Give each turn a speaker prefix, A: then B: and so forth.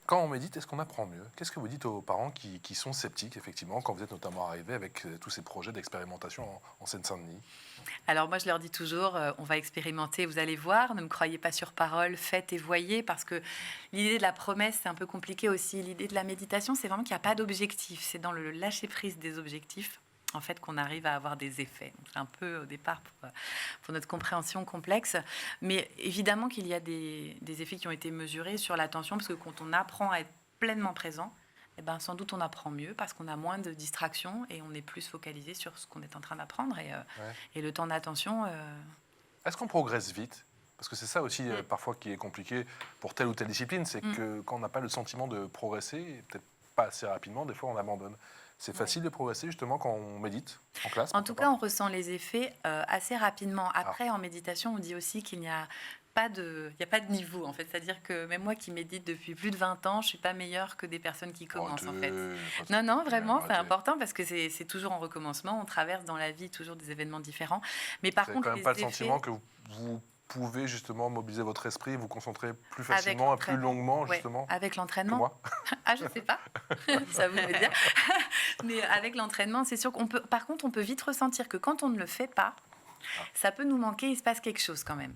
A: Quand on médite, est-ce qu'on apprend mieux? Qu'est-ce que vous dites aux parents qui sont sceptiques, effectivement, quand vous êtes notamment arrivé avec tous ces projets d'expérimentation en Seine-Saint-Denis?
B: Alors moi, je leur dis toujours, on va expérimenter, vous allez voir, ne me croyez pas sur parole, faites et voyez, parce que l'idée de la promesse, c'est un peu compliqué aussi. L'idée de la méditation, c'est vraiment qu'il n'y a pas d'objectif. C'est dans le lâcher-prise des objectifs, en fait, qu'on arrive à avoir des effets. Donc, c'est un peu, au départ, pour notre compréhension complexe. Mais évidemment qu'il y a des effets qui ont été mesurés sur l'attention, parce que quand on apprend à être pleinement présent, eh ben, sans doute on apprend mieux parce qu'on a moins de distractions et on est plus focalisé sur ce qu'on est en train d'apprendre.
A: Ouais.
B: Et le temps d'attention...
A: Est-ce qu'on progresse vite? Parce que c'est ça aussi,
B: Mm.
A: parfois, qui est compliqué pour telle ou telle discipline, c'est
B: Mm.
A: que quand on n'a pas le sentiment de progresser, et peut-être pas assez rapidement, des fois on abandonne. C'est facile de progresser justement quand on médite en classe,
B: En
A: pourquoi
B: tout
A: pas?
B: cas, on ressent les effets assez rapidement.
A: Ah,
B: Après, en méditation, on dit aussi qu'il n'y a il y a pas de niveau, en fait. C'est-à-dire que même moi qui médite depuis plus de 20 ans, je ne suis pas meilleure que des personnes qui commencent, en fait. Non, non, vraiment, c'est
A: arrêtez.
B: important parce que c'est toujours en recommencement. On traverse dans la vie toujours des événements différents. Mais
A: Vous
B: par
A: n'avez
B: contre,
A: quand même
B: les
A: pas le
B: effets
A: sentiment que vous pouvez justement mobiliser votre esprit, vous concentrer plus
B: avec
A: facilement et plus
B: l'entraînement.
A: longuement,
B: Ouais,
A: justement,
B: avec
A: que
B: l'entraînement.
A: moi?
B: Ah, je sais pas. Ça vous me dire. Mais avec l'entraînement, c'est sûr qu'on peut. Par contre, on peut vite ressentir que quand on ne le fait pas,
A: Ah.
B: ça peut nous manquer. Il se passe quelque chose quand même.